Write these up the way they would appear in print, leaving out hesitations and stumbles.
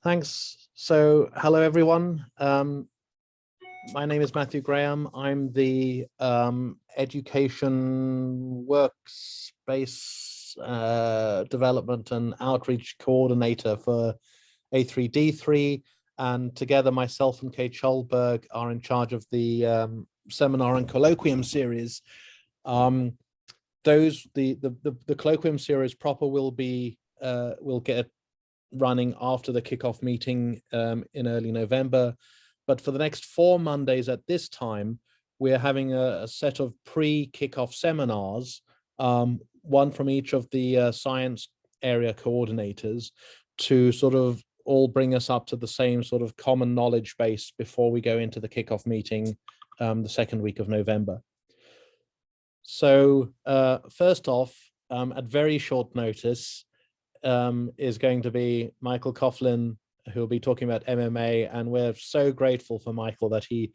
Thanks. So, hello everyone. My name is Matthew Graham. I'm the education workspace development and outreach coordinator for A3D3, and together myself and Kate Schulberg are in charge of the seminar and colloquium series. The colloquium series proper will get running after the kickoff meeting in early November. But for the next 4 Mondays at this time, we're having a set of pre-kickoff seminars, one from each of the science area coordinators, to sort of all bring us up to the same sort of common knowledge base before we go into the kickoff meeting the second week of November. So first off, at very short notice, is going to be Michael Coughlin, who will be talking about MMA, and we're so grateful for Michael that he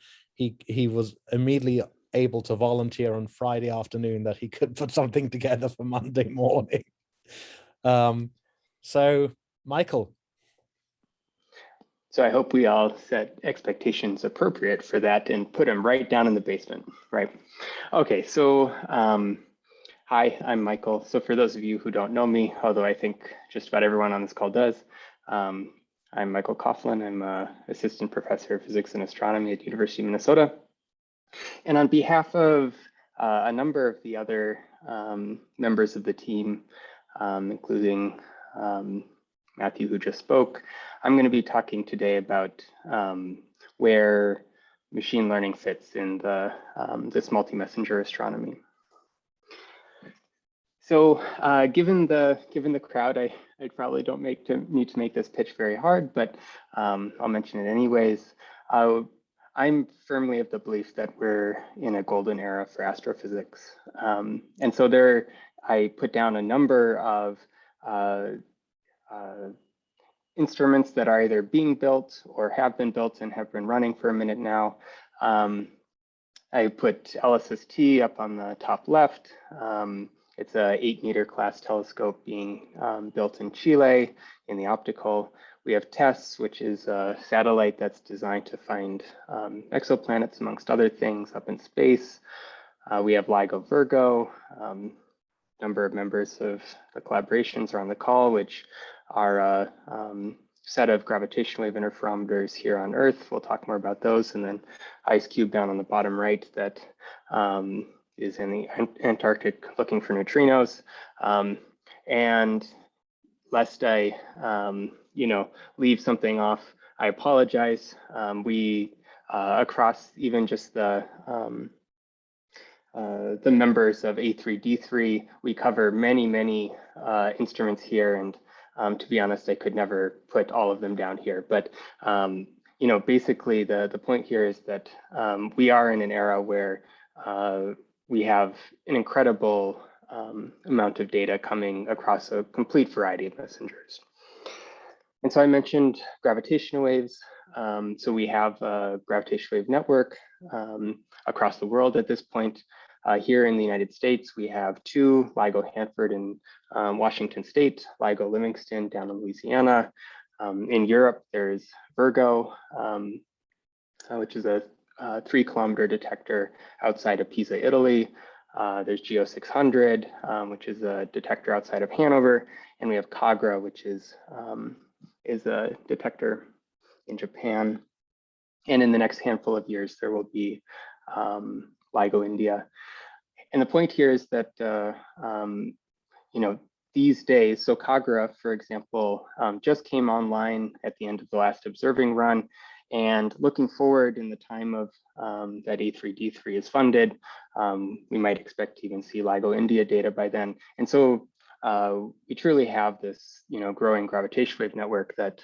was immediately able to volunteer on Friday afternoon that he could put something together for Monday morning. So Michael. So I hope we all set expectations appropriate for that and put them right down in the basement, right? Okay, so hi, I'm Michael. So for those of you who don't know me, although I think just about everyone on this call does, I'm Michael Coughlin. I'm an assistant professor of physics and astronomy at University of Minnesota. And on behalf of a number of the other members of the team, including Matthew, who just spoke, I'm going to be talking today about where machine learning fits in the this multi-messenger astronomy. So given the crowd, I probably don't need to make this pitch very hard, but I'll mention it anyways. I'm firmly of the belief that we're in a golden era for astrophysics. And so I put down a number of instruments that are either being built or have been built and have been running for a minute now. I put LSST up on the top left. It's a 8-meter class telescope being built in Chile in the optical. We have TESS, which is a satellite that's designed to find exoplanets, amongst other things, up in space. We have LIGO Virgo. Number of members of the collaborations are on the call, which are a set of gravitational wave interferometers here on Earth. We'll talk more about those. And then IceCube down on the bottom right that is in the Antarctic looking for neutrinos. And lest I leave something off, I apologize. We across even just the members of A3D3, we cover many instruments here, and to be honest, I could never put all of them down here. But basically the point here is that we are in an era where we have an incredible amount of data coming across a complete variety of messengers. And so I mentioned gravitational waves. So we have a gravitational wave network across the world at this point. Here in the United States, we have 2, LIGO Hanford in Washington State, LIGO Livingston down in Louisiana. In Europe, there's Virgo, which is a 3-kilometer detector outside of Pisa, Italy. There's Geo 600, which is a detector outside of Hanover. And we have Kagra, which is a detector in Japan. And in the next handful of years, there will be LIGO India. And the point here is that, these days, so Kagra, for example, just came online at the end of the last observing run. And looking forward in the time of that A3D3 is funded, we might expect to even see LIGO India data by then. And so we truly have this, growing gravitational wave network that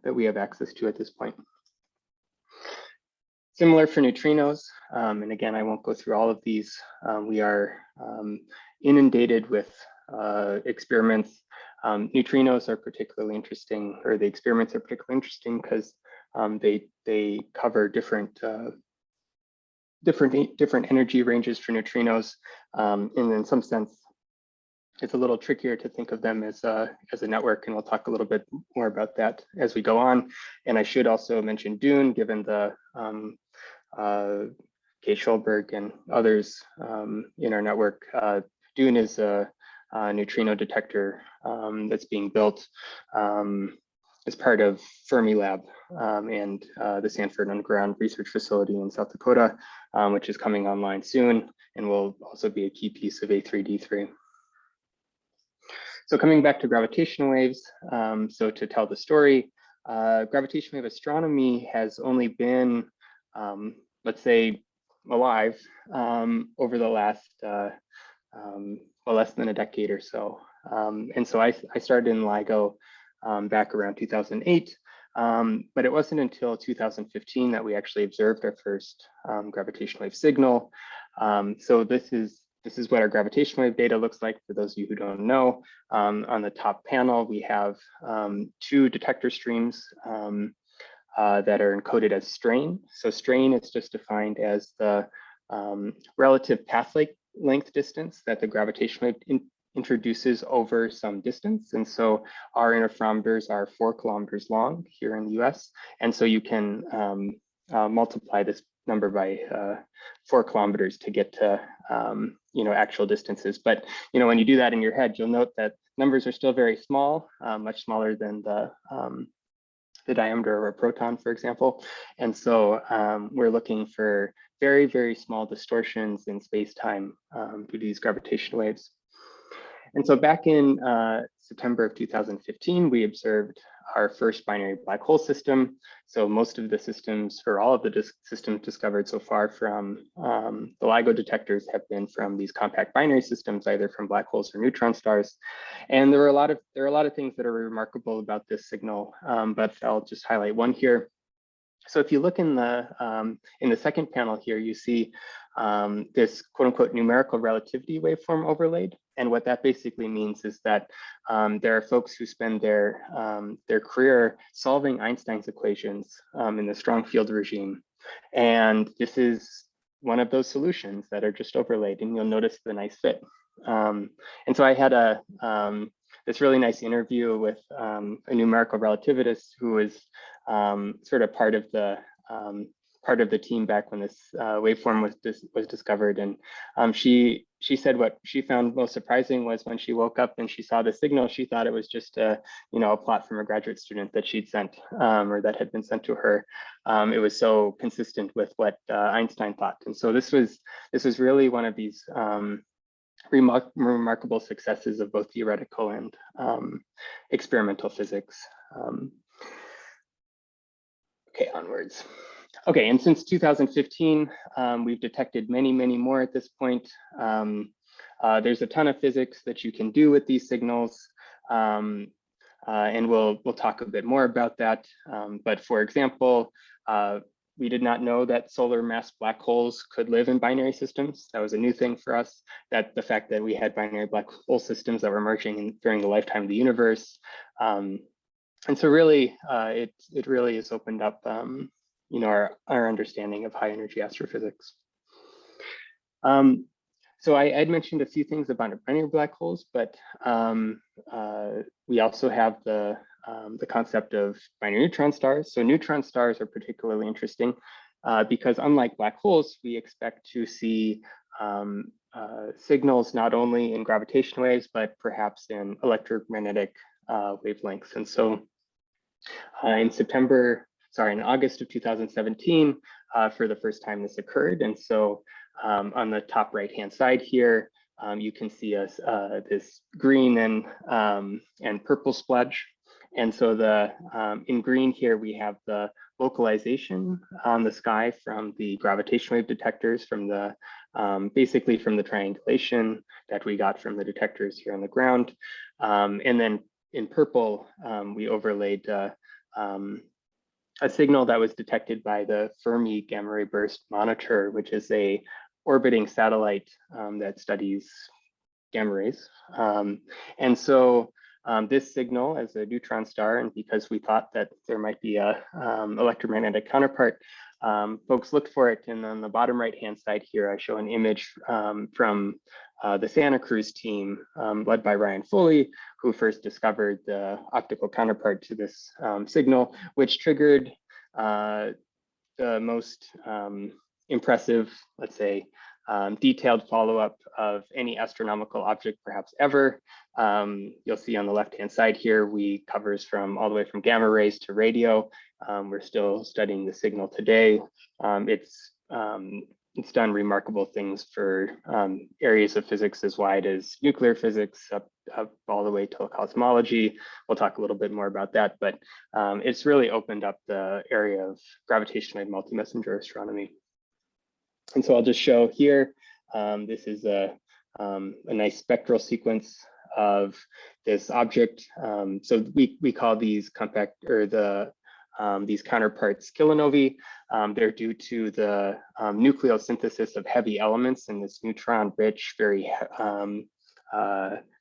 we have access to at this point. Similar for neutrinos, and again, I won't go through all of these. We are inundated with experiments. Neutrinos are particularly interesting, or the experiments are particularly interesting because they cover different energy ranges for neutrinos, and in some sense, it's a little trickier to think of them as a network, and we'll talk a little bit more about that as we go on. And I should also mention Dune, given the Kay Schulberg and others in our network. Dune is a neutrino detector that's being built as part of Fermilab and the Sanford Underground Research Facility in South Dakota, which is coming online soon and will also be a key piece of A3D3. So coming back to gravitational waves, so to tell the story, gravitational wave astronomy has only been, let's say, alive over the last, well, less than a decade or so. And so I started in LIGO back around 2008, but it wasn't until 2015 that we actually observed our first gravitational wave signal. So this is what our gravitational wave data looks like for those of you who don't know. On the top panel, we have 2 detector streams that are encoded as strain. So strain is just defined as the relative path length distance that the gravitational wave introduces over some distance. And so our interferometers are 4 kilometers long here in the US. And so you can multiply this number by 4 kilometers to get to actual distances. But when you do that in your head, you'll note that numbers are still very small, much smaller than the diameter of a proton, for example. And so we're looking for very, very small distortions in space-time due to these gravitational waves. And so back in September of 2015, we observed our first binary black hole system. So most of the systems, or all of the systems discovered so far from the LIGO detectors, have been from these compact binary systems, either from black holes or neutron stars. And there are a lot of things that are remarkable about this signal, but I'll just highlight one here. So if you look in the second panel here, you see this quote unquote numerical relativity waveform overlaid. And what that basically means is that there are folks who spend their career solving Einstein's equations in the strong field regime. And this is one of those solutions that are just overlaid, and you'll notice the nice fit. And so I had this really nice interview with a numerical relativist who was sort of part of the team back when this waveform was discovered. And she said what she found most surprising was when she woke up and she saw the signal, she thought it was just a plot from a graduate student that she'd sent or that had been sent to her. It was so consistent with what Einstein thought. And so this was really one of these remarkable successes of both theoretical and experimental physics. Okay, onwards. Okay, and since 2015, we've detected many, many more at this point. There's a ton of physics that you can do with these signals, and we'll talk a bit more about that. But for example, we did not know that solar mass black holes could live in binary systems. That was a new thing for us, that the fact that we had binary black hole systems that were emerging during the lifetime of the universe. And so really, it really has opened up our understanding of high energy astrophysics. So I had mentioned a few things about binary black holes, but we also have the concept of binary neutron stars. So neutron stars are particularly interesting because unlike black holes, we expect to see signals not only in gravitational waves, but perhaps in electromagnetic wavelengths. And so in August of 2017, for the first time this occurred. And so on the top right-hand side here, you can see this green and purple spludge. And so in green here, we have the localization on the sky from the gravitational wave detectors, from basically from the triangulation that we got from the detectors here on the ground. And then in purple, we overlaid a signal that was detected by the Fermi Gamma Ray Burst Monitor, which is a orbiting satellite that studies gamma rays. And so this signal as a neutron star, and because we thought that there might be a electromagnetic counterpart, folks looked for it. And on the bottom right-hand side here, I show an image from the Santa Cruz team, led by Ryan Foley, who first discovered the optical counterpart to this signal, which triggered the most impressive, let's say, detailed follow-up of any astronomical object perhaps ever. You'll see on the left-hand side here, we covers from all the way from gamma rays to radio. We're still studying the signal today. It's done remarkable things for areas of physics as wide as nuclear physics up all the way to cosmology. We'll talk a little bit more about that, but it's really opened up the area of gravitational-wave multi-messenger astronomy. And so I'll just show here, this is a nice spectral sequence of this object. So we call these compact, or these counterparts kilonovae. They're due to the nucleosynthesis of heavy elements in this neutron-rich,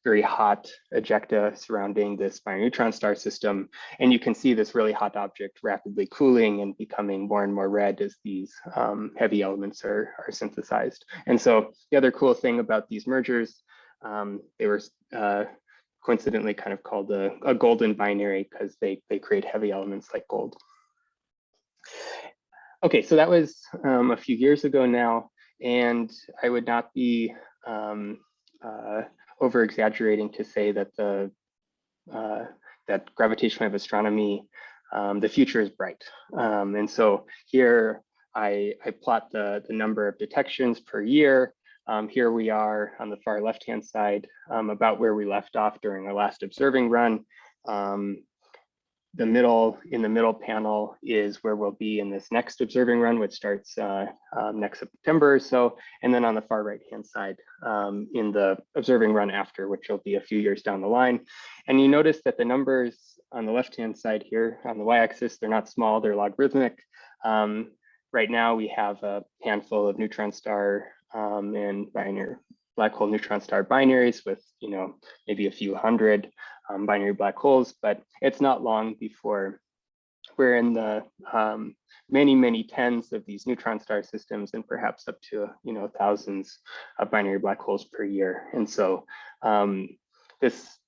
very hot ejecta surrounding this binary neutron star system. And you can see this really hot object rapidly cooling and becoming more and more red as these heavy elements are synthesized. And so the other cool thing about these mergers, they were coincidentally kind of called a golden binary because they create heavy elements like gold. Okay, so that was a few years ago now, and I would not be over exaggerating to say that that gravitational wave astronomy, the future is bright. And so here I plot the number of detections per year. Here we are on the far left-hand side, about where we left off during our last observing run. In the middle panel is where we'll be in this next observing run, which starts next September or so. And then on the far right-hand side, in the observing run after, which will be a few years down the line. And you notice that the numbers on the left-hand side here on the y-axis, they're not small, they're logarithmic. Right now we have a handful of neutron star and binary black hole neutron star binaries with, maybe a few hundred binary black holes, but it's not long before we're in the many tens of these neutron star systems, and perhaps up to thousands of binary black holes per year. And so this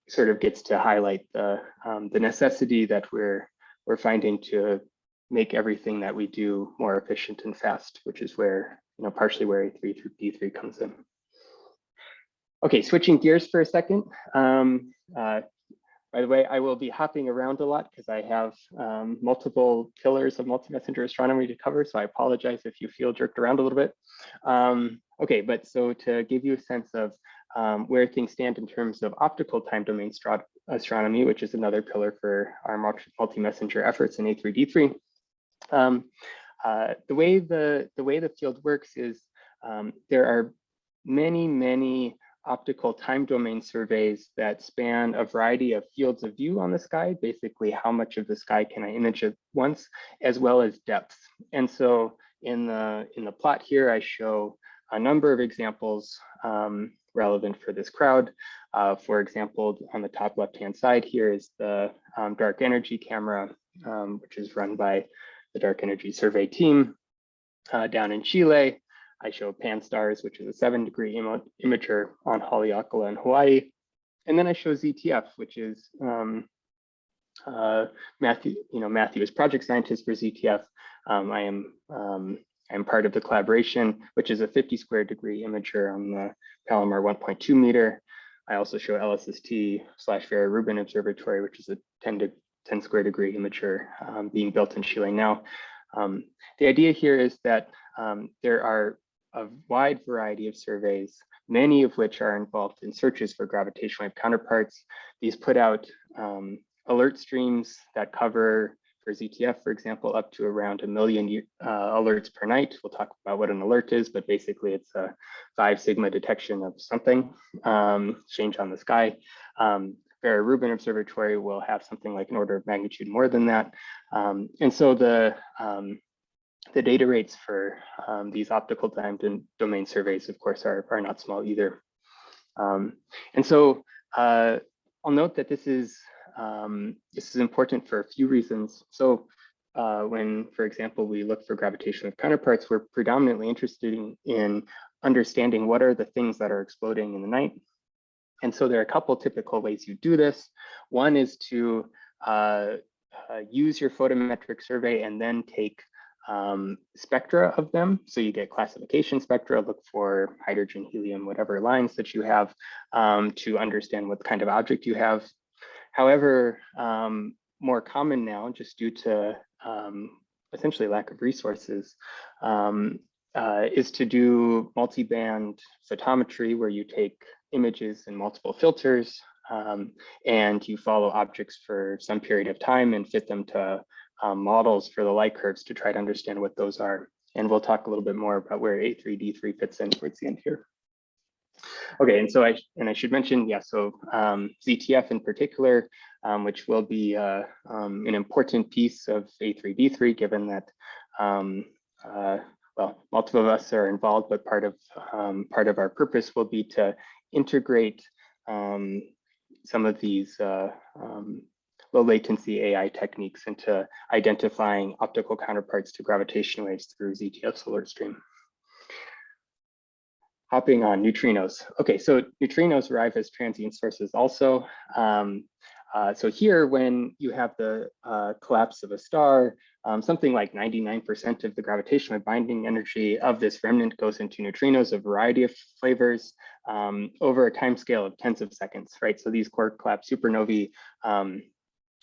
sort of gets to highlight the necessity that we're finding to make everything that we do more efficient and fast, which is where partially where A3 through D3 comes in. Okay, switching gears for a second. By the way, I will be hopping around a lot because I have multiple pillars of multi-messenger astronomy to cover, so I apologize if you feel jerked around a little bit. Okay, but so to give you a sense of where things stand in terms of optical time domain astronomy, which is another pillar for our multi-messenger efforts in A3D3. The way the field works is there are many optical time domain surveys that span a variety of fields of view on the sky, basically how much of the sky can I image at once, as well as depth. And so in the plot here, I show a number of examples relevant for this crowd. For example, on the top left-hand side here is the dark energy camera, which is run by the Dark Energy Survey team down in Chile. I show Pan-STARRS, which is a 7-degree imager on Haleakala in Hawaii. And then I show ZTF, which is Matthew is project scientist for ZTF. I'm part of the collaboration, which is a 50 square degree imager on the Palomar 1.2 meter. I also show LSST/Vera Rubin Observatory, which is a 10 square degree imager being built in Chile now. The idea here is that there are a wide variety of surveys, many of which are involved in searches for gravitational wave counterparts. These put out alert streams that cover, for ZTF, for example, up to around 1 million alerts per night. We'll talk about what an alert is, but basically it's a 5 sigma detection of something, change on the sky. Vera Rubin Observatory will have something like an order of magnitude more than that. And so the data rates for these optical time domain surveys, of course, are not small either. And so I'll note that this is important for a few reasons. So when, for example, we look for gravitational counterparts, we're predominantly interested in understanding what are the things that are exploding in the night. And so there are a couple typical ways you do this. One is to use your photometric survey and then take spectra of them. So you get classification spectra, look for hydrogen, helium, whatever lines that you have to understand what kind of object you have. However, more common now, just due to essentially lack of resources, is to do multi-band photometry, where you take images and multiple filters and you follow objects for some period of time and fit them to models for the light curves to try to understand what those are. And we'll talk a little bit more about where A3D3 fits in towards the end here. Okay, and so I should mention, yeah, so ZTF in particular, which will be an important piece of A3D3, given that, well, multiple of us are involved, but part of our purpose will be to integrate some of these low latency AI techniques into identifying optical counterparts to gravitational waves through ZTF's alert stream. Hopping on neutrinos. Okay, so neutrinos arrive as transient sources also. So here, when you have the collapse of a star, something like 99% of the gravitational binding energy of this remnant goes into neutrinos, a variety of flavors, over a time scale of tens of seconds, right? So these core collapse supernovae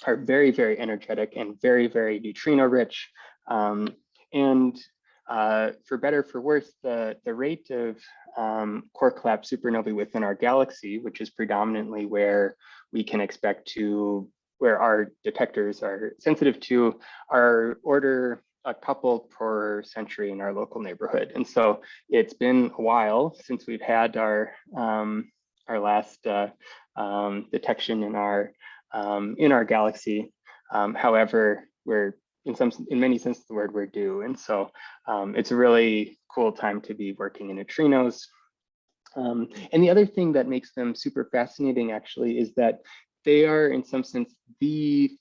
are very, very energetic and very, very neutrino rich. For better, for worse, the rate of core collapse supernovae within our galaxy, which is predominantly where we can expect to, where our detectors are sensitive to, are order a couple per century in our local neighborhood. And so it's been a while since we've had our last detection in our galaxy. However, we're in many senses of the word, we're due. And so it's a really cool time to be working in neutrinos. And the other thing that makes them super fascinating actually is that they are in some sense the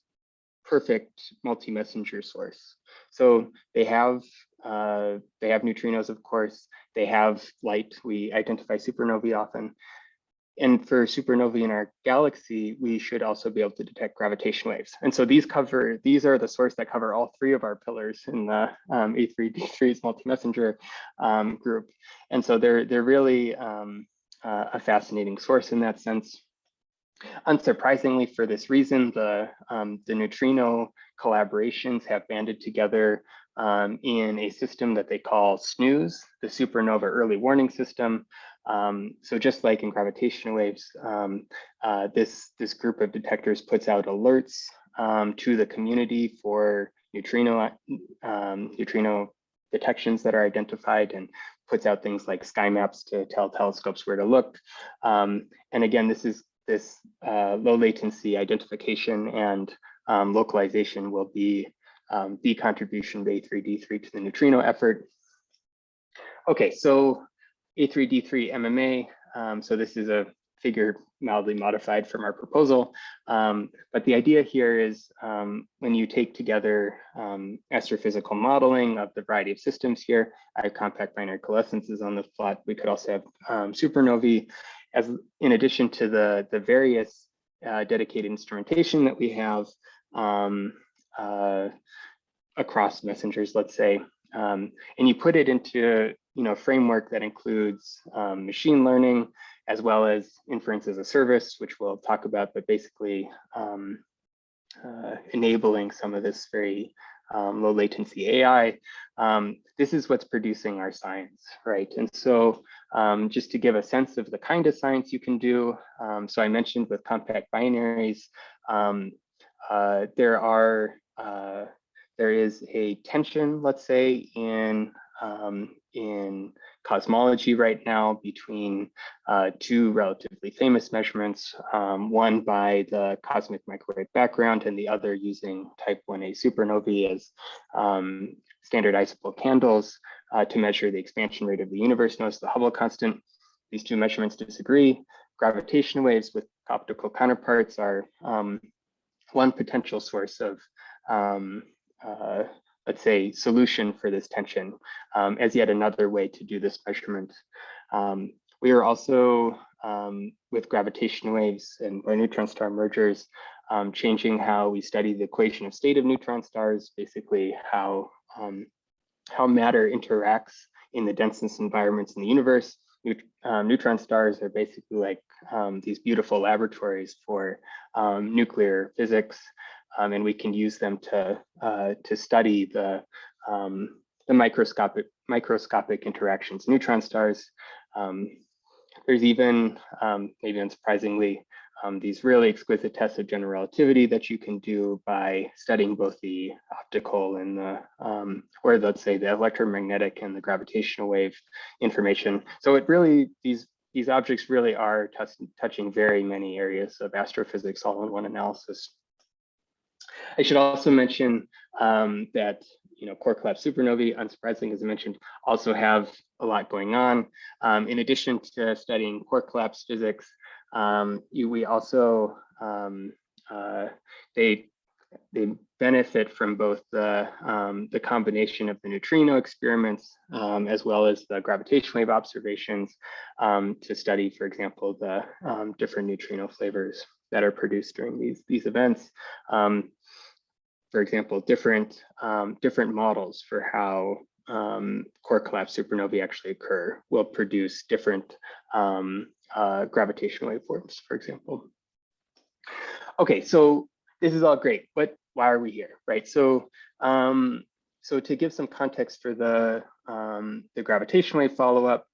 perfect multi-messenger source. So they have neutrinos, of course, they have light. We identify supernovae often. And for supernovae in our galaxy, we should also be able to detect gravitational waves. And so these are the source that cover all three of our pillars in the A3D3's multi-messenger group. And so they're really a fascinating source in that sense. Unsurprisingly, for this reason, the neutrino collaborations have banded together in a system that they call SNOOS, the Supernova Early Warning System. So just like in gravitational waves, this group of detectors puts out alerts to the community for neutrino detections that are identified, and puts out things like sky maps to tell telescopes where to look. And again, this low latency identification and localization will be the contribution of A3D3 to the neutrino effort. Okay, so A3D3 MMA. So this is a figure mildly modified from our proposal. But the idea here is when you take together astrophysical modeling of the variety of systems here, I have compact binary coalescences on the plot. We could also have supernovae, as in addition to the various dedicated instrumentation that we have across messengers, let's say, and you put it into a framework that includes machine learning as well as inference as a service, which we'll talk about, but basically enabling some of this very low latency AI. This is what's producing our science, right? And so just to give a sense of the kind of science you can do, so I mentioned with compact binaries, there is a tension, let's say, in cosmology right now between two relatively famous measurements, one by the cosmic microwave background and the other using type 1a supernovae as standardizable candles to measure the expansion rate of the universe, known as the Hubble constant. These two measurements disagree. Gravitational waves with optical counterparts are one potential source of let's say, solution for this tension as yet another way to do this measurement. We are also, with gravitational waves and by neutron star mergers, changing how we study the equation of state of neutron stars, basically how matter interacts in the densest environments in the universe. Neutron stars are basically like these beautiful laboratories for nuclear physics, and we can use them to study the microscopic interactions in neutron stars. There's even, maybe unsurprisingly, these really exquisite tests of general relativity that you can do by studying both the optical and the, or let's say the electromagnetic and the gravitational wave information. So it really, these objects really are touching very many areas of astrophysics all in one analysis. I should also mention that core collapse supernovae, unsurprisingly, as I mentioned, also have a lot going on. In addition to studying core collapse physics, we also, they benefit from both the combination of the neutrino experiments as well as the gravitational wave observations to study, for example, the different neutrino flavors that are produced during these events. For example, different models for how core collapse supernovae actually occur will produce different gravitational waveforms, for example. Okay, so this is all great, but why are we here, right? So, so to give some context for the gravitational wave follow-up,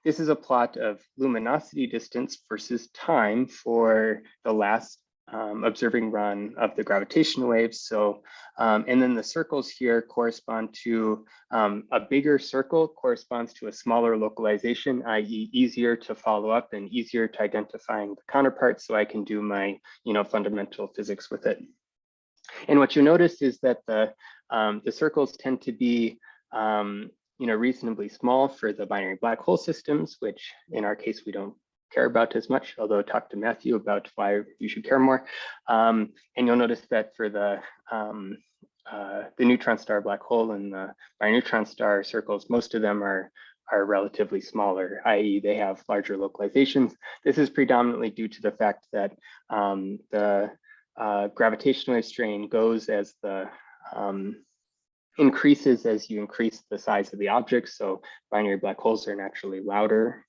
this is a plot of luminosity distance versus time for the last observing run of the gravitational waves. So, and then the circles here correspond to a bigger circle corresponds to a smaller localization, i.e. easier to follow up and easier to identifying the counterparts, so I can do my fundamental physics with it. And what you notice is that the circles tend to be reasonably small for the binary black hole systems, which in our case we don't care about as much, although talk to Matthew about why you should care more. And you'll notice that for the neutron star black hole and the neutron star circles, most of them are relatively smaller, i.e. they have larger localizations. This is predominantly due to the fact that the gravitational wave strain goes as the increases as you increase the size of the object. So binary black holes are naturally louder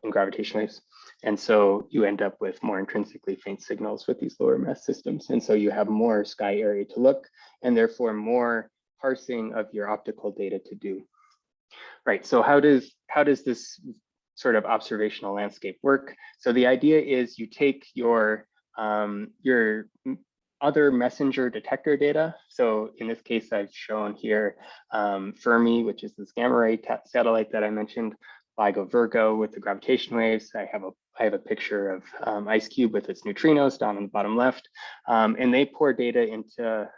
in gravitational waves. And so you end up with more intrinsically faint signals with these lower mass systems. And so you have more sky area to look, and therefore more parsing of your optical data to do. Right, so how does this sort of observational landscape work? So the idea is you take your other messenger detector data. So in this case, I've shown here Fermi, which is this gamma ray satellite that I mentioned, LIGO Virgo with the gravitational waves. I have a picture of IceCube with its neutrinos down on the bottom left, and they pour data into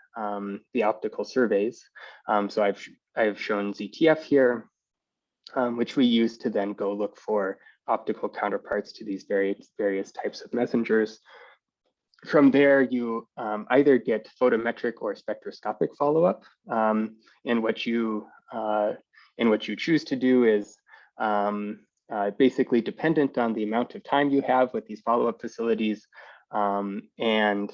the optical surveys. So I've shown ZTF here, which we use to then go look for optical counterparts to these various types of messengers. From there, you either get photometric or spectroscopic follow-up, and what you choose to do is basically dependent on the amount of time you have with these follow-up facilities, and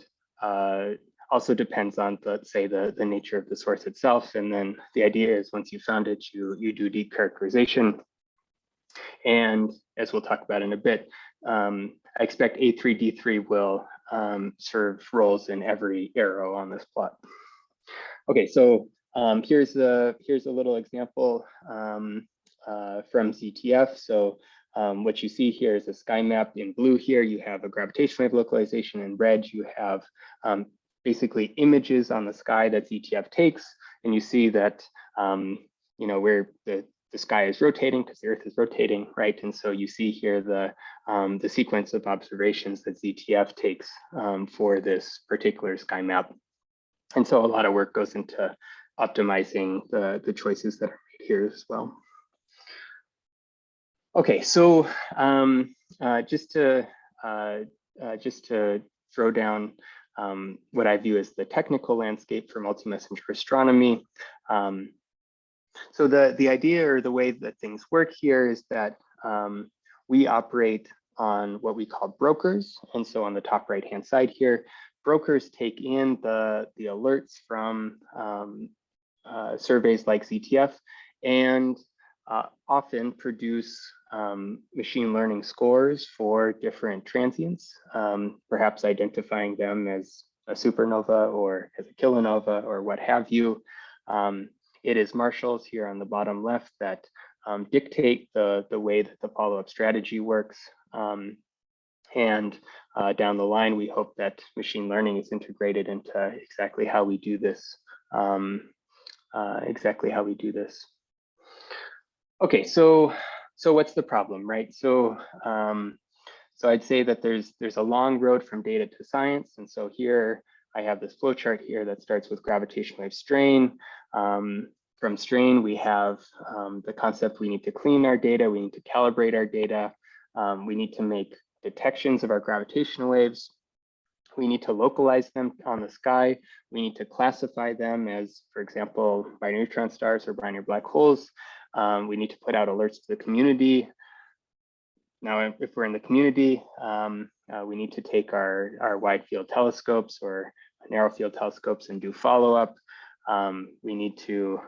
also depends on, let's say, the nature of the source itself. And then the idea is once you found it, you do deep characterization. And as we'll talk about in a bit, I expect A3D3 will serve roles in every arrow on this plot. Okay, so here's a little example from ZTF. So what you see here is a sky map. In blue here, you have a gravitational wave localization. In red, you have basically images on the sky that ZTF takes. And you see that, where the sky is rotating because the Earth is rotating, right? And so you see here the sequence of observations that ZTF takes for this particular sky map. And so a lot of work goes into optimizing the choices that are made here as well. Okay, so just to throw down what I view as the technical landscape for multi-messenger astronomy. So the idea or the way that things work here is that we operate on what we call brokers. And so on the top right-hand side here, brokers take in the alerts from surveys like ZTF and often produce machine learning scores for different transients, perhaps identifying them as a supernova or as a kilonova or what have you. It is marshals here on the bottom left that dictate the way that the follow-up strategy works. And down the line, we hope that machine learning is integrated into exactly how we do this. Okay, so what's the problem, right? So I'd say that there's a long road from data to science, and so here I have this flow chart here that starts with gravitational wave strain. From strain, we have the concept we need to clean our data, we need to calibrate our data, we need to make detections of our gravitational waves. We need to localize them on the sky. We need to classify them as, for example, binary neutron stars or binary black holes. We need to put out alerts to the community. Now, if we're in the community, we need to take our wide field telescopes or narrow field telescopes and do follow-up. We need to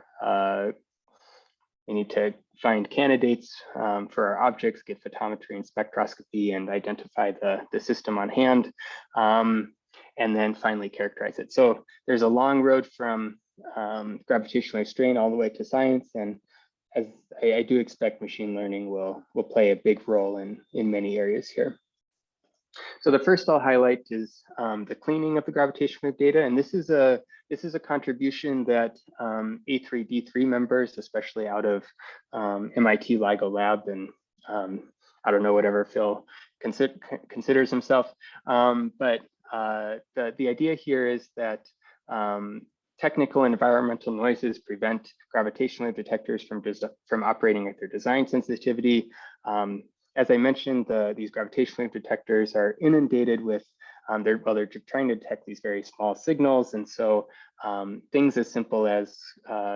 find candidates for our objects, get photometry and spectroscopy, and identify the system on hand, and then finally characterize it. So there's a long road from gravitational wave strain all the way to science, and as I do expect machine learning will play a big role in many areas here. So the first I'll highlight is the cleaning of the gravitational wave data, and this is a contribution that A3D3 members, especially out of MIT LIGO Lab, and I don't know whatever Phil considers himself, but the idea here is that technical and environmental noises prevent gravitational wave detectors from operating at their design sensitivity. As I mentioned, these gravitational wave detectors are inundated with, they're trying to detect these very small signals. And so things as simple as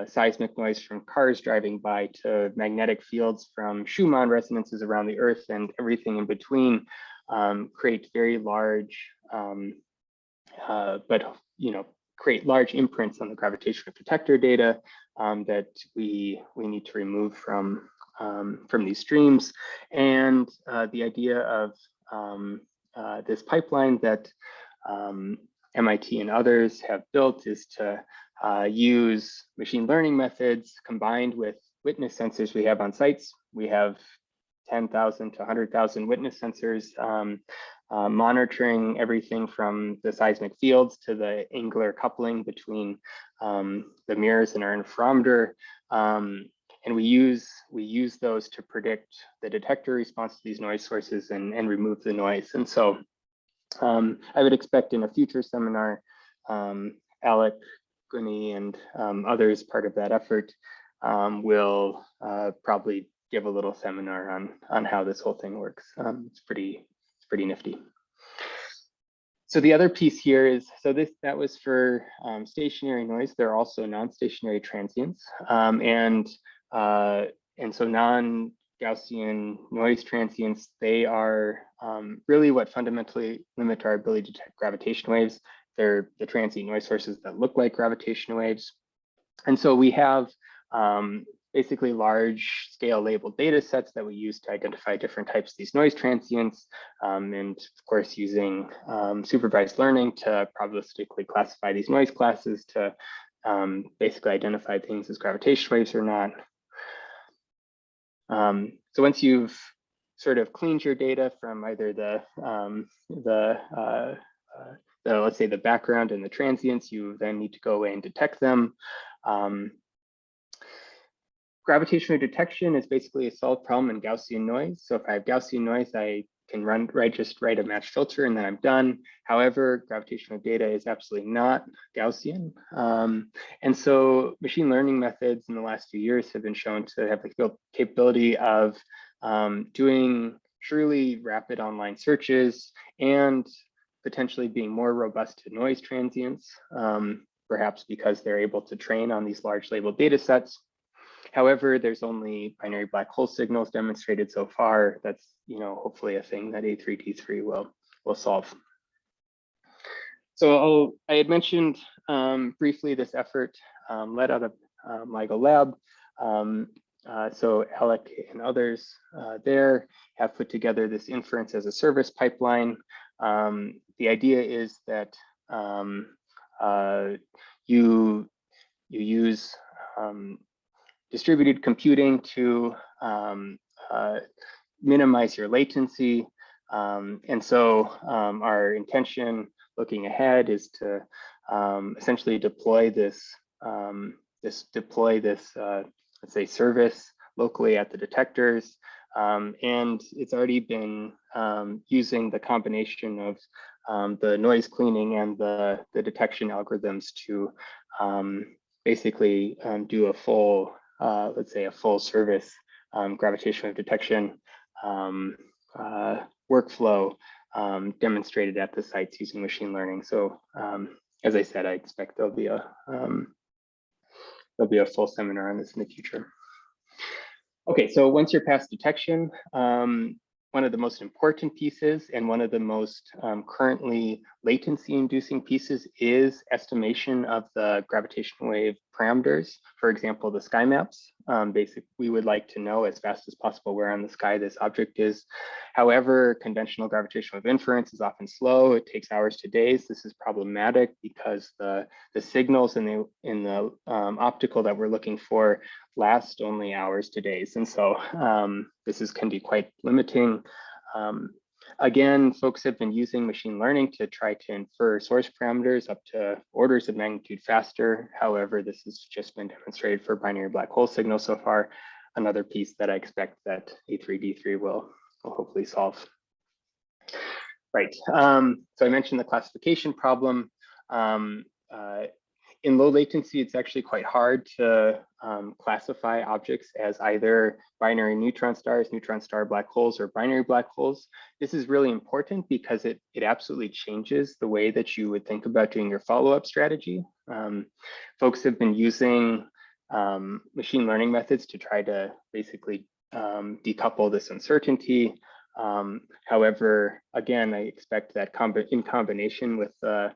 seismic noise from cars driving by to magnetic fields from Schumann resonances around the Earth and everything in between create very large, create large imprints on the gravitational wave detector data that we need to remove from these streams. And the idea of this pipeline that MIT and others have built is to use machine learning methods combined with witness sensors we have on sites. We have 10,000 to 100,000 witness sensors monitoring everything from the seismic fields to the angular coupling between the mirrors and our interferometer. And we use those to predict the detector response to these noise sources and remove the noise. And so I would expect in a future seminar, Alec, Guni, and others part of that effort will probably give a little seminar on how this whole thing works. It's pretty nifty. So the other piece here is, that was for stationary noise. There are also non-stationary transients. And so non-Gaussian noise transients, they are really what fundamentally limit our ability to detect gravitational waves. They're the transient noise sources that look like gravitational waves. And so we have basically large scale labeled data sets that we use to identify different types of these noise transients, and of course using supervised learning to probabilistically classify these noise classes to basically identify things as gravitational waves or not. So once you've sort of cleaned your data from either let's say the background and the transients, you then need to go away and detect them. Gravitational detection is basically a solved problem in Gaussian noise. So if I have Gaussian noise, I can just write a matched filter and then I'm done. However, gravitational data is absolutely not Gaussian. And so machine learning methods in the last few years have been shown to have the capability of doing truly rapid online searches and potentially being more robust to noise transients, perhaps because they're able to train on these large labeled data sets. However, there's only binary black hole signals demonstrated so far. That's, hopefully a thing that A3D3 will solve. So I had mentioned briefly this effort led out of LIGO Lab. So Alec and others there have put together this inference as a service pipeline. The idea is that you use distributed computing to minimize your latency and so our intention looking ahead is to essentially deploy this let's say service locally at the detectors, and it's already been using the combination of the noise cleaning and the detection algorithms to basically do a full let's say a full service gravitational wave detection workflow demonstrated at the sites using machine learning. So as I said, I expect there'll be a full seminar on this in the future. Okay, so once you're past detection, one of the most important pieces and one of the most currently latency inducing pieces is estimation of the gravitational wave parameters. For example, the sky maps. We would like to know as fast as possible where on the sky this object is. However, conventional gravitational wave inference is often slow. It takes hours to days. This is problematic because the signals in the optical that we're looking for last only hours to days. And so this can be quite limiting. Again, folks have been using machine learning to try to infer source parameters up to orders of magnitude faster. However, this has just been demonstrated for binary black hole signals so far. Another piece that I expect that A3D3 will hopefully solve. Right, so I mentioned the classification problem. In low latency, it's actually quite hard to classify objects as either binary neutron stars, neutron star black holes, or binary black holes. This is really important because it absolutely changes the way that you would think about doing your follow-up strategy. Folks have been using machine learning methods to try to basically decouple this uncertainty. However, again, I expect that in combination with the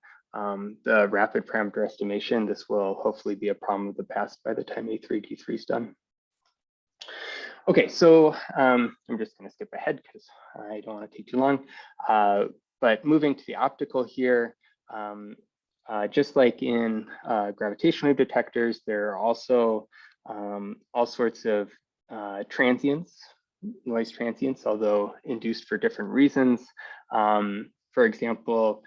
rapid parameter estimation, this will hopefully be a problem of the past by the time A3D3 is done. Okay, so I'm just going to skip ahead because I don't want to take too long. But moving to the optical here, just like in gravitational wave detectors, there are also all sorts of transients, noise transients, although induced for different reasons. For example,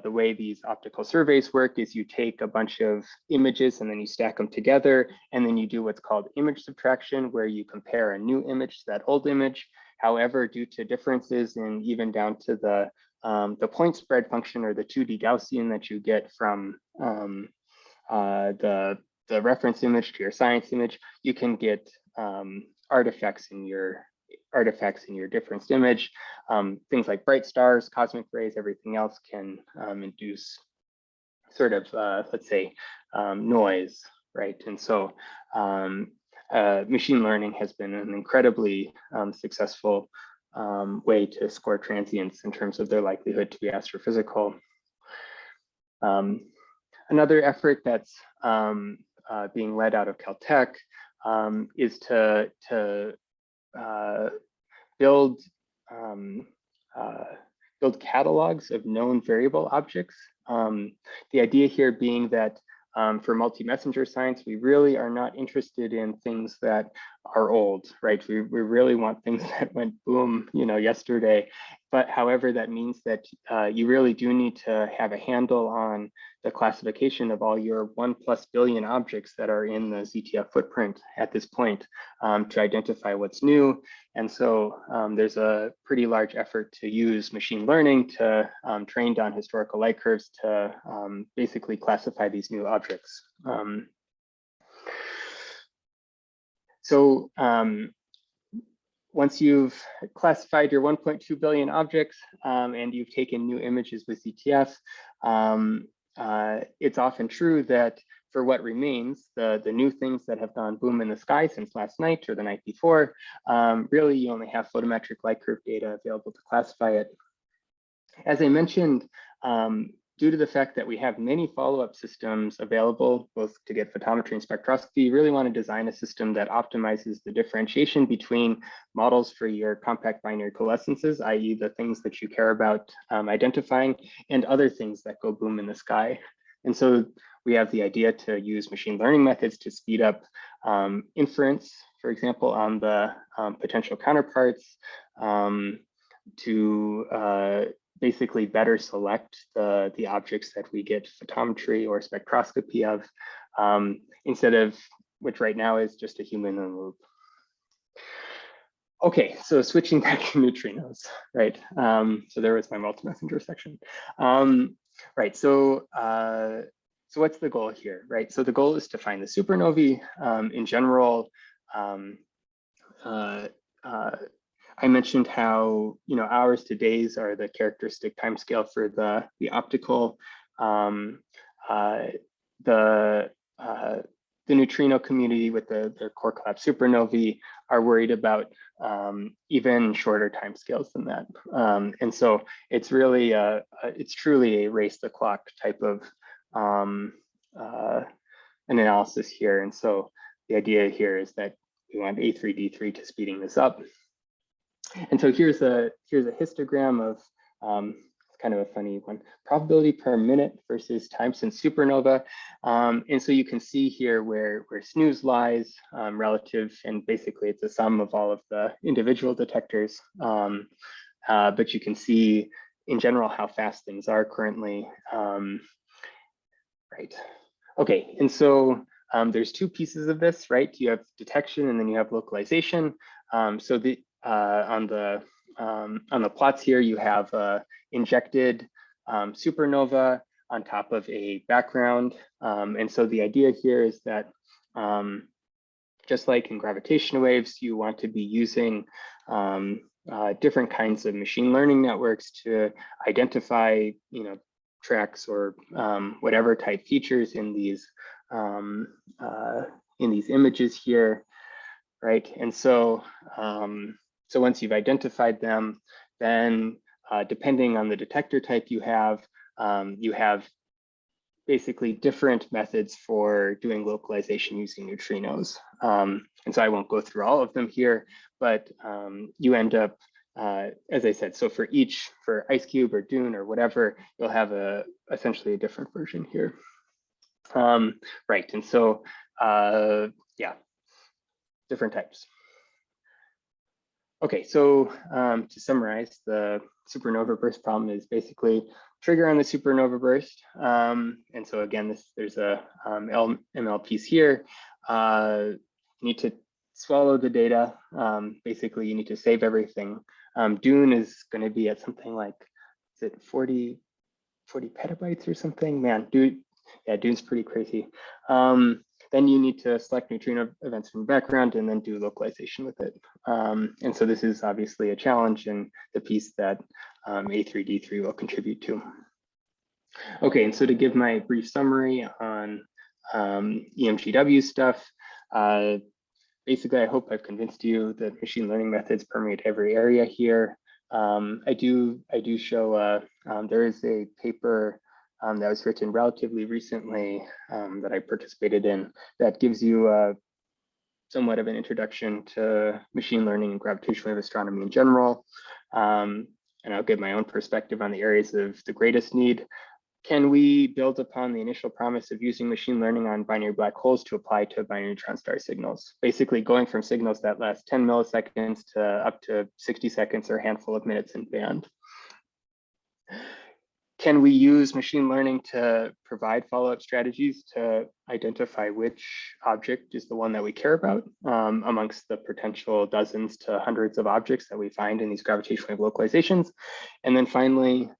the way these optical surveys work is you take a bunch of images and then you stack them together, and then you do what's called image subtraction, where you compare a new image to that old image. However, due to differences in even down to the point spread function or the 2D Gaussian that you get from the reference image to your science image, you can get artifacts in your differenced image. Things like bright stars, cosmic rays, everything else can induce sort of, let's say, noise, right? And so machine learning has been an incredibly successful way to score transients in terms of their likelihood to be astrophysical. Another effort that's being led out of Caltech is to build catalogs of known variable objects. The idea here being that for multi-messenger science, we really are not interested in things that are old, right? We really want things that went boom, yesterday. But however, that means that you really do need to have a handle on the classification of all your 1+ billion objects that are in the ZTF footprint at this point to identify what's new. And so there's a pretty large effort to use machine learning to train down historical light curves to basically classify these new objects. once you've classified your 1.2 billion objects and you've taken new images with ZTF, it's often true that for what remains, the new things that have gone boom in the sky since last night or the night before, really you only have photometric light curve data available to classify it. As I mentioned, due to the fact that we have many follow-up systems available, both to get photometry and spectroscopy, you really want to design a system that optimizes the differentiation between models for your compact binary coalescences, i.e. the things that you care about identifying, and other things that go boom in the sky. And so we have the idea to use machine learning methods to speed up inference, for example, on the potential counterparts, to basically better select the objects that we get photometry or spectroscopy of, instead of, which right now is just a human in the loop. Okay, so switching back to neutrinos, right? So there was my multi-messenger section. Right, so what's the goal here, right? So the goal is to find the supernovae. In general, I mentioned how, you know, hours to days are the characteristic timescale for the optical. The neutrino community with the core collapse supernovae are worried about even shorter timescales than that. And so it's really, it's truly a race the clock type of an analysis here. And so the idea here is that we want A3D3 to speeding this up. And so here's a histogram of it's kind of a funny one, probability per minute versus time since supernova. And so you can see here where snooze lies relative, and basically it's a sum of all of the individual detectors. But you can see in general how fast things are currently. Right. Okay, and so there's two pieces of this, right? You have detection and then you have localization. So the on the plots here, you have injected supernova on top of a background. And so the idea here is that just like in gravitational waves, you want to be using different kinds of machine learning networks to identify, you know, tracks or whatever type features in these images here, right? And so so once you've identified them, then depending on the detector type you have basically different methods for doing localization using neutrinos. And so I won't go through all of them here, but you end up, as I said, so for Ice Cube or Dune or whatever, you'll have essentially a different version here. Right, and so yeah, different types. Okay, so to summarize, the supernova burst problem is basically trigger on the supernova burst. And so again, there's a ML piece here. You need to swallow the data. Basically, you need to save everything. Dune is going to be at something like, is it 40 petabytes or something? Man, Dune's pretty crazy. Then you need to select neutrino events from the background and then do localization with it. And so this is obviously a challenge and the piece that A3D3 will contribute to. Okay, and so to give my brief summary on EMGW stuff, basically I hope I've convinced you that machine learning methods permeate every area here. I do show, there is a paper that was written relatively recently that I participated in that gives you somewhat of an introduction to machine learning and gravitational wave astronomy in general. And I'll give my own perspective on the areas of the greatest need. Can we build upon the initial promise of using machine learning on binary black holes to apply to binary neutron star signals? Basically going from signals that last 10 milliseconds to up to 60 seconds or a handful of minutes in band. Can we use machine learning to provide follow-up strategies to identify which object is the one that we care about amongst the potential dozens to hundreds of objects that we find in these gravitational wave localizations? And then finally,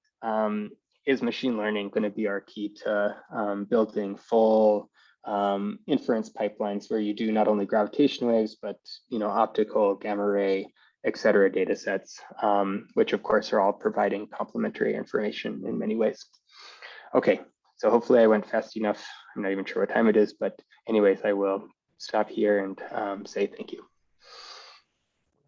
is machine learning going to be our key to building full inference pipelines where you do not only gravitational waves, but optical, gamma ray, et cetera data sets, which of course are all providing complementary information in many ways. Okay, so hopefully I went fast enough. I'm not even sure what time it is, but anyways, I will stop here and say thank you.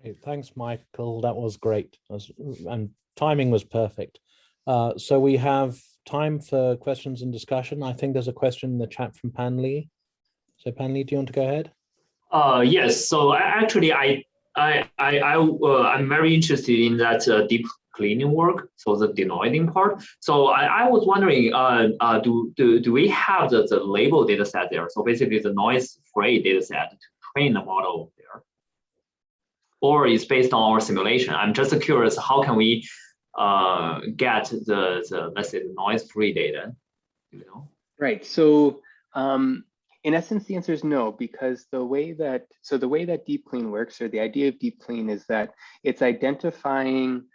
Hey, thanks, Michael. That was great. And timing was perfect. So we have time for questions and discussion. I think there's a question in the chat from Panli. So Panli, do you want to go ahead? Yes. So I'm very interested in that deep cleaning work, so the denoising part. So I was wondering, do we have the label data set there? So basically the noise-free data set to train the model there, or is based on our simulation? I'm just curious, how can we get the let's say the noise-free data? You know? Right. So in essence, the answer is no, because the way that deep clean works, or the idea of deep clean, is that it's identifying,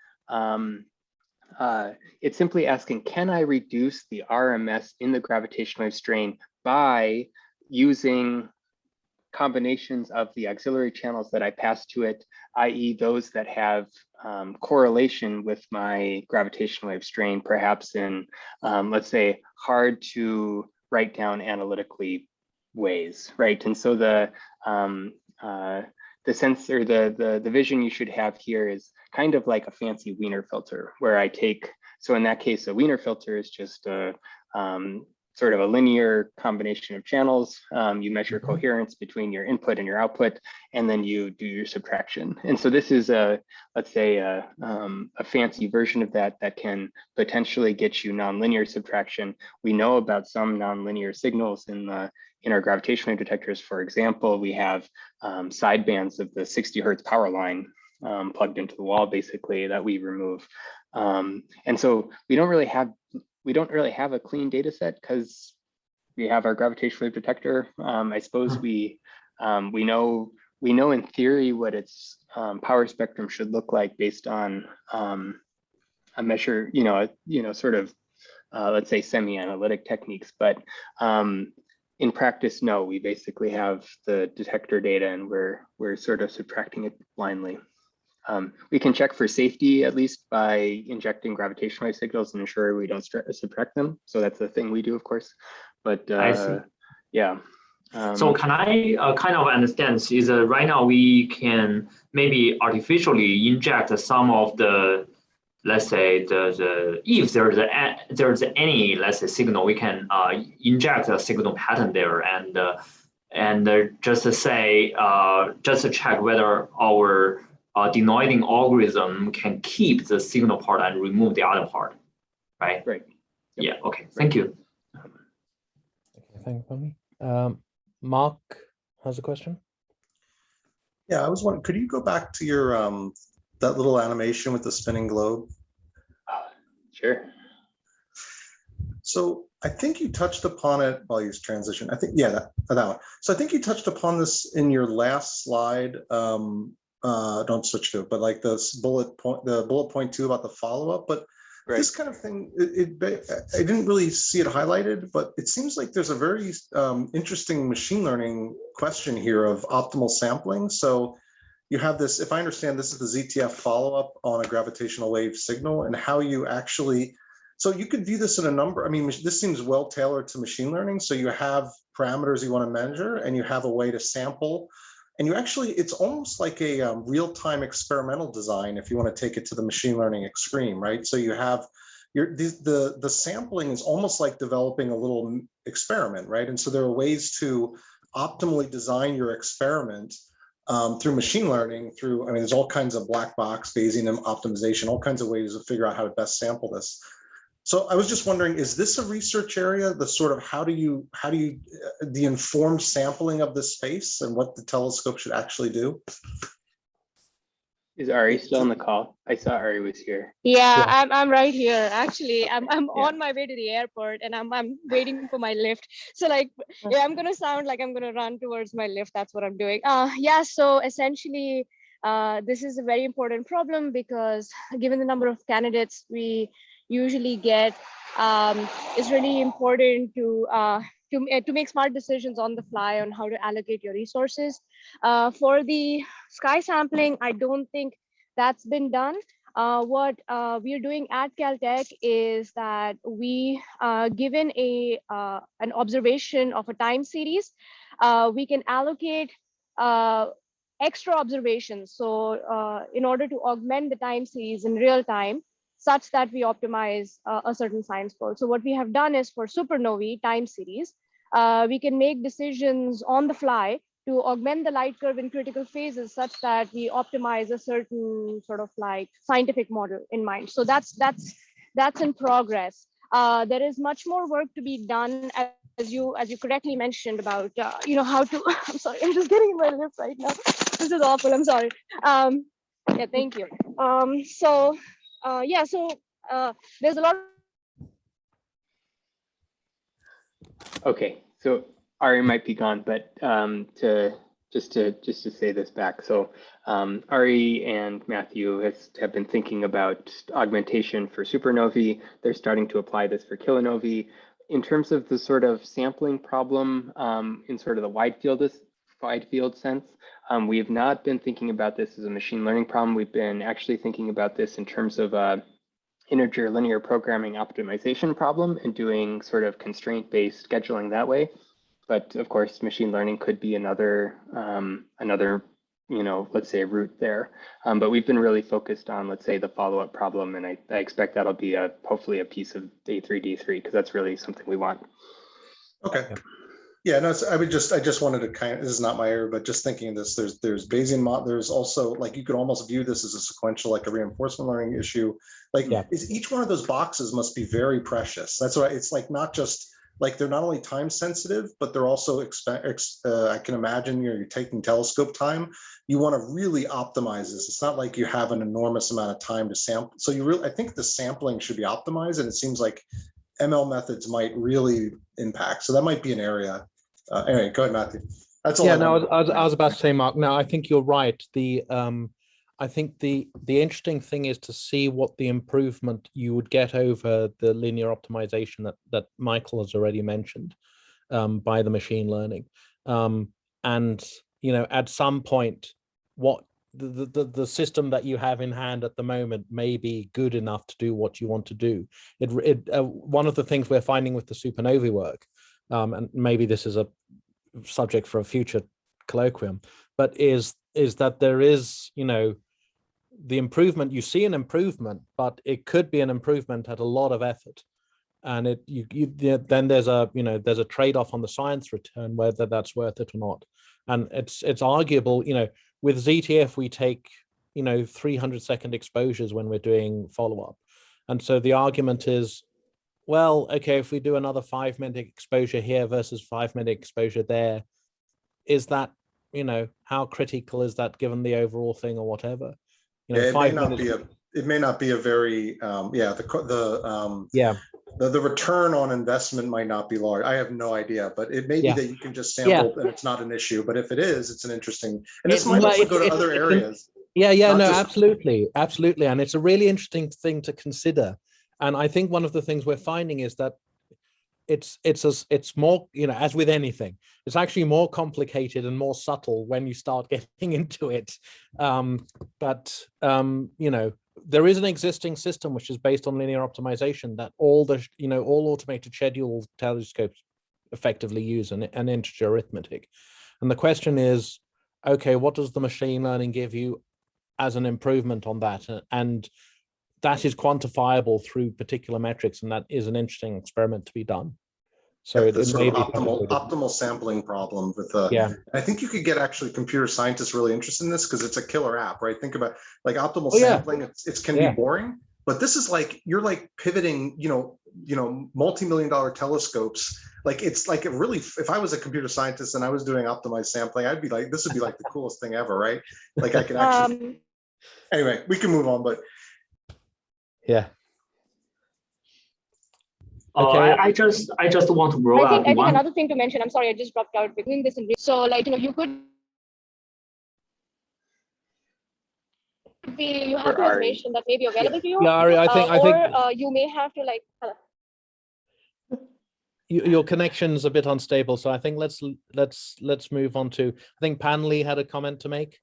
it's simply asking, can I reduce the RMS in the gravitational wave strain by using combinations of the auxiliary channels that I pass to it, i.e. those that have correlation with my gravitational wave strain, perhaps in, let's say, hard to write down analytically ways, right? And so the sensor, the vision you should have here is kind of like a fancy Wiener filter, where I take, so in that case, a Wiener filter is just a sort of a linear combination of channels. You measure coherence between your input and your output, and then you do your subtraction. And so this is let's say a fancy version of that can potentially get you nonlinear subtraction. We know about some nonlinear signals in our gravitational wave detectors. For example, we have sidebands of the 60 Hertz power line plugged into the wall, basically, that we remove. And so we don't really have a clean data set because we have our gravitational wave detector. I suppose we know in theory what its power spectrum should look like based on a measure, sort of let's say semi-analytic techniques. But in practice, no, we basically have the detector data and we're sort of subtracting it blindly. We can check for safety, at least by injecting gravitational wave signals and ensure we don't subtract them. So that's the thing we do, of course. But I see. Yeah. So can I kind of understand, is right now we can maybe artificially inject some of the, let's say if there's any, let's say, signal, we can inject a signal pattern there and just to say, just to check whether our denoising algorithm can keep the signal part and remove the other part, right? Right. Yep. Yeah. Okay. Thank you. Okay, thank you, Tommy. Mark has a question. Yeah, I was wondering, could you go back to your that little animation with the spinning globe? Sure. So I think you touched upon it while you transition. I think, yeah, that one. So I think you touched upon this in your last slide. Don't switch to it, but like the bullet point 2 about the follow-up. But right. This kind of thing, I didn't really see it highlighted, but it seems like there's a very interesting machine learning question here of optimal sampling. So you have this, if I understand, this is the ZTF follow-up on a gravitational wave signal, and how you actually, so you could view this in a number, I mean, this seems well tailored to machine learning. So you have parameters you want to measure, and you have a way to sample. And you actually, it's almost like a real-time experimental design if you want to take it to the machine learning extreme, right? So you have the sampling is almost like developing a little experiment, right? And so there are ways to optimally design your experiment through machine learning, I mean, there's all kinds of black box, Bayesian optimization, all kinds of ways to figure out how to best sample this. So I was just wondering, is this a research area, the sort of how do you the informed sampling of the space and what the telescope should actually do? Is Ari still on the call? I saw Ari was here. Yeah. I'm right here. Actually, I'm Yeah. on my way to the airport and I'm waiting for my lift. So like, yeah, I'm gonna sound like I'm gonna run towards my lift. That's what I'm doing. Yeah. So essentially, this is a very important problem because given the number of candidates we usually get, it's really important to make smart decisions on the fly on how to allocate your resources. For the sky sampling, I don't think that's been done. What we are doing at Caltech is that we, given an observation of a time series, we can allocate extra observations. So in order to augment the time series in real time, such that we optimize a certain science goal. So what we have done is for supernovae time series, we can make decisions on the fly to augment the light curve in critical phases such that we optimize a certain sort of like scientific model in mind. So that's in progress. There is much more work to be done, as you correctly mentioned about how to. I'm sorry, I'm just getting in my lips right now. This is awful. I'm sorry. Yeah, thank you. So there's a lot. Okay, so Ari might be gone, but just to say this back. So Ari and Matthew have been thinking about augmentation for supernovae. They're starting to apply this for kilonovae. In terms of the sort of sampling problem in sort of the wide field sense, we have not been thinking about this as a machine learning problem. We've been actually thinking about this in terms of integer linear programming optimization problem and doing sort of constraint-based scheduling that way. But of course, machine learning could be another, let's say route there. But we've been really focused on, let's say, the follow-up problem, and I expect that'll be hopefully a piece of A3D3 because that's really something we want. Okay. Yeah, no, I just wanted to this is not my area, but just thinking of this, there's Bayesian model, there's also, like, you could almost view this as a sequential, like a reinforcement learning issue. Like, is each one of those boxes must be very precious. That's why it's like, not just, like, they're not only time sensitive, but they're also, I can imagine, you're taking telescope time. You want to really optimize this. It's not like you have an enormous amount of time to sample. So I think the sampling should be optimized, and it seems like ML methods might really impact. So that might be an area. Anyway, go ahead, Matthew. That's all. Yeah, no, I was about to say, Mark. No, I think you're right. I think the interesting thing is to see what the improvement you would get over the linear optimization that Michael has already mentioned by the machine learning, and at some point, what the system that you have in hand at the moment may be good enough to do what you want to do. One of the things we're finding with the supernovae work. And maybe this is a subject for a future colloquium, but is that there is, the improvement, you see an improvement, but it could be an improvement at a lot of effort. And then there's a trade-off on the science return, whether that's worth it or not. And it's arguable, with ZTF, we take, 300-second exposures when we're doing follow-up. And so the argument is, well, okay, if we do another 5-minute exposure here versus 5-minute exposure there, is that, how critical is that given the overall thing or whatever? It may not be a very, the return on investment might not be large. I have no idea, but it may be that you can just sample and it's not an issue. But if it is, it's an interesting, and this might also go to other areas. Absolutely. And it's a really interesting thing to consider. And I think one of the things we're finding is that it's more, as with anything, it's actually more complicated and more subtle when you start getting into it. There is an existing system which is based on linear optimization that all automated scheduled telescopes effectively use an integer arithmetic. And the question is, okay, what does the machine learning give you as an improvement on that? And that is quantifiable through particular metrics, and that is an interesting experiment to be done. So it may be optimal sampling problem with I think you could get actually computer scientists really interested in this because it's a killer app, right? Think about like optimal sampling. It can be boring, but this is like you're like pivoting, multi-million-dollar telescopes. Like it's like if I was a computer scientist and I was doing optimized sampling, I'd be like, this would be like the coolest thing ever, right? Like I can actually. Anyway, we can move on, but. Yeah. Okay. I just want to roll out. I think another thing to mention. I'm sorry, I just dropped out between this and so you could you have information that may be available to you. Yeah, Ari, I think you may have to your connection's a bit unstable, so I think let's move on to. I think Panley had a comment to make.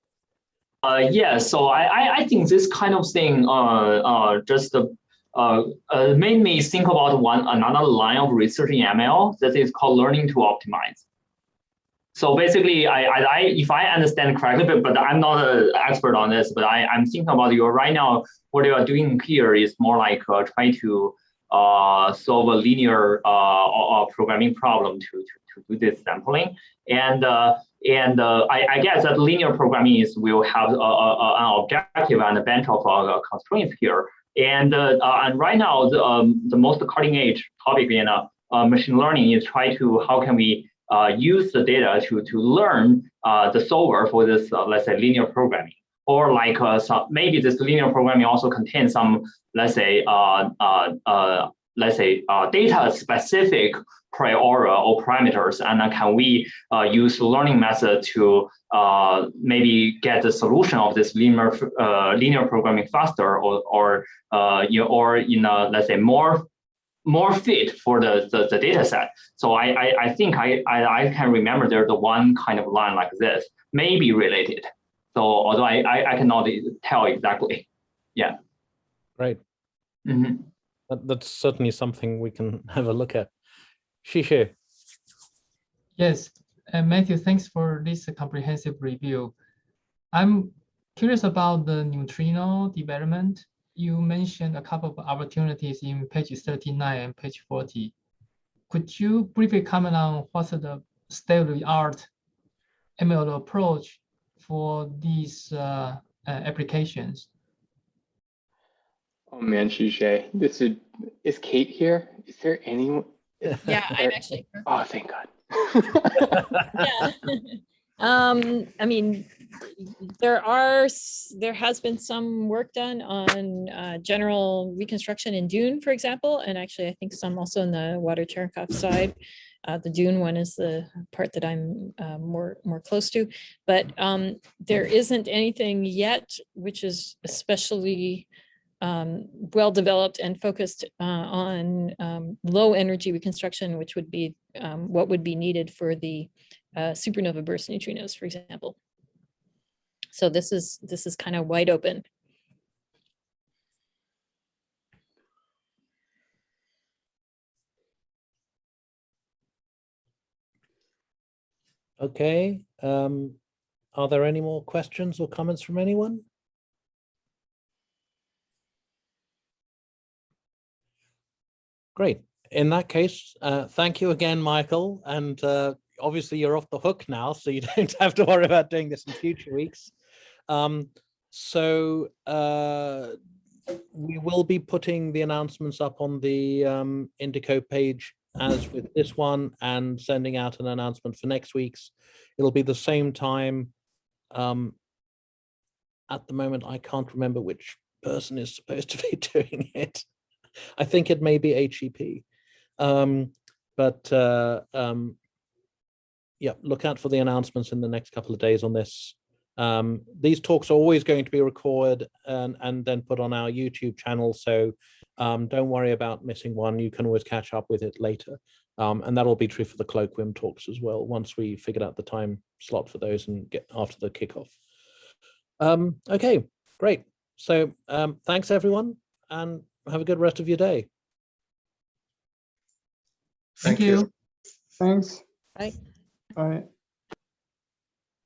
Yeah, so I think this kind of thing just made me think about another line of research in ML that is called learning to optimize. So basically, if I understand correctly, but I'm not an expert on this, but I'm thinking about you right now. What you are doing here is more like trying to solve a linear programming problem to do this sampling, and I guess that linear programming will have an objective and a bunch of constraints here. And right now, the most cutting edge topic in machine learning is how can we use the data to learn the solver for this, let's say, linear programming. Or like maybe this linear programming also contains some, let's say, data specific priora or parameters, and can we use learning method to maybe get the solution of this linear programming faster, or in a, let's say, more fit for the data set. So I think I can remember there's the one kind of line like this, maybe related. So although I cannot tell exactly. Yeah. Right. Mm-hmm. That's certainly something we can have a look at. Shishe. Yes, Matthew, thanks for this comprehensive review. I'm curious about the neutrino development. You mentioned a couple of opportunities in page 39 and page 40. Could you briefly comment on what's the state-of-the-art ML approach for these applications? Oh man, Shishe, is Kate here? Is there anyone? Yeah, I'm actually. Oh, thank God. Yeah. I mean, there has been some work done on general reconstruction in Dune, for example, and actually I think some also on the water Cherenkov side. The Dune one is the part that I'm more close to, but there isn't anything yet which is especially well developed and focused on low energy reconstruction, which would be what would be needed for the supernova burst neutrinos, for example. So this is kind of wide open. Okay. Are there any more questions or comments from anyone? Great. In that case, thank you again, Michael. And obviously you're off the hook now, so you don't have to worry about doing this in future weeks. We will be putting the announcements up on the Indico page as with this one, and sending out an announcement for next week's. It'll be the same time. At the moment, I can't remember which person is supposed to be doing it. I think it may be HEP. Yeah, look out for the announcements in the next couple of days on this. These talks are always going to be recorded and then put on our YouTube channel. So don't worry about missing one. You can always catch up with it later. And that'll be true for the Colloquium talks as well, once we figured out the time slot for those and get after the kickoff. Okay, great. So thanks everyone, and have a good rest of your day. Thank you. Thanks. Bye. Bye.